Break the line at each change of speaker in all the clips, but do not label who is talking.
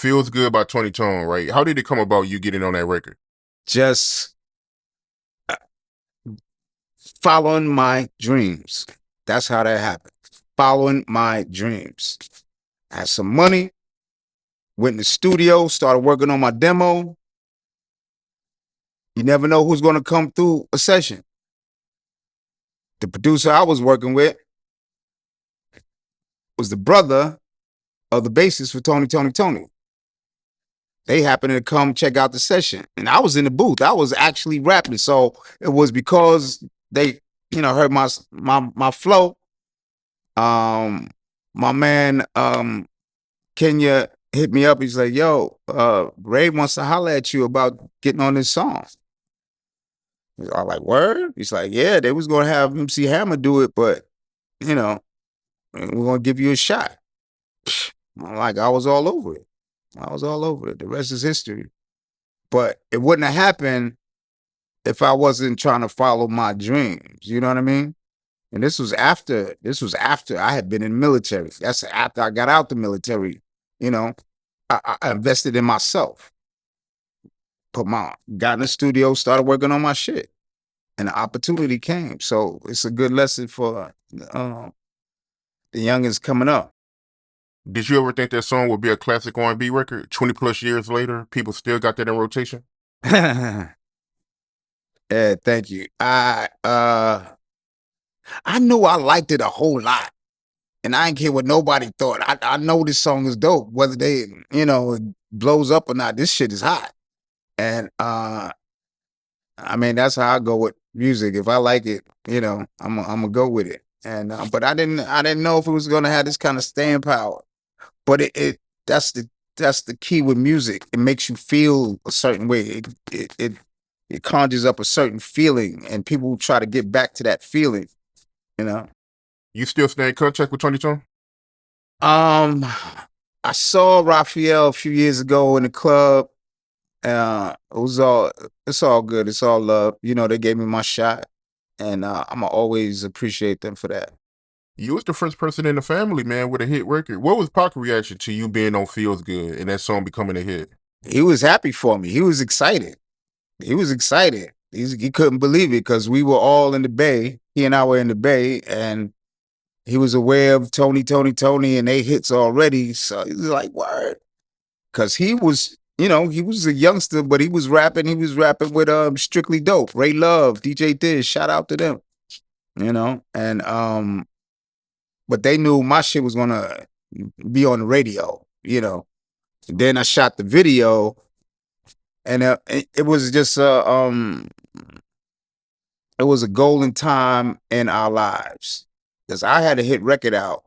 Feels Good by Tony Tone, right? How did it come about you getting on that record?
Just following my dreams. That's how that happened. Following my dreams. I had some money, went in the studio, started working on my demo. You never know who's going to come through a session. The producer I was working with was the brother of the bassist for Toni. They happened to come check out the session, and I was in the booth. I was actually rapping, so it was because they, heard my flow. Um, my man Kenya hit me up. He's like, "Yo, Ray wants to holler at you about getting on this song." I was like, "Word?" He's like, "Yeah, they was gonna have MC Hammer do it, but you know, we're gonna give you a shot." I'm like, I was all over it. I was all over it. The rest is history. But it wouldn't have happened if I wasn't trying to follow my dreams. You know what I mean? And this was after I had been in the military. That's after I got out the military. You know, I invested in myself. Got in the studio, started working on my shit, and the opportunity came. So it's a good lesson for the youngins coming up.
Did you ever think that song would be a classic R&B record? 20 plus years later, people still got that in rotation?
Yeah, thank you. I knew I liked it a whole lot. And I didn't care what nobody thought. I know this song is dope. Whether they, it blows up or not, this shit is hot. And I mean, that's how I go with music. If I like it, I'm gonna go with it. And but I didn't know if it was gonna have this kind of staying power. But it that's the key with music. It makes you feel a certain way. It conjures up a certain feeling, and people try to get back to that feeling. You know.
You still stay in contact with Tony Tone?
Um, I saw Raphael a few years ago in the club. It's all good. It's all love. They gave me my shot, and I'ma always appreciate them for that.
You was the first person in the family, man, with a hit record. What was Pac's reaction to you being on Feels Good and that song becoming a hit?
He was happy for me. He was excited. He was excited. He couldn't believe it because we were all in the Bay. He and I were in the Bay, and he was aware of Tony, and they hits already. So he was like, "Word," because he was a youngster, but he was rapping. He was rapping with Strictly Dope, Ray Love, DJ Diz. Shout out to them, and but they knew my shit was gonna be on the radio. Then I shot the video, and it was just it was a golden time in our lives because I had a hit record out,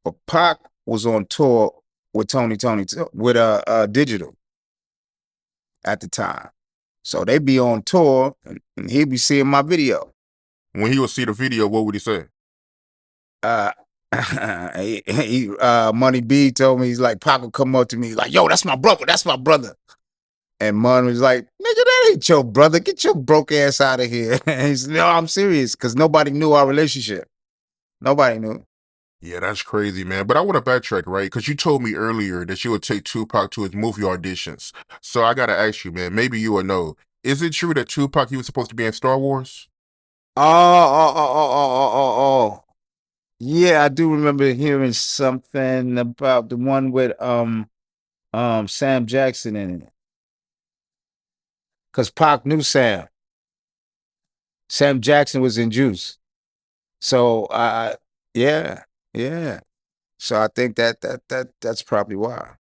but Pac was on tour with with Digital at the time. So they be on tour, and he'd be seeing my video.
When he would see the video, what would he say?
Uh, Money B told me, he's like, Pac would come up to me like, "Yo, that's my brother. That's my brother." And Mon was like, "Nigga, that ain't your brother. Get your broke ass out of here." And he said, "No, I'm serious," because nobody knew our relationship. Nobody knew.
Yeah, that's crazy, man. But I want to backtrack, right? Because you told me earlier that you would take Tupac to his movie auditions. So I gotta ask you, man. Maybe you will know. Is it true that Tupac he was supposed to be in Star Wars?
Oh. Yeah, I do remember hearing something about the one with Sam Jackson in it. Cause Pac knew Sam. Sam Jackson was in Juice. So yeah, yeah. So I think that's probably why.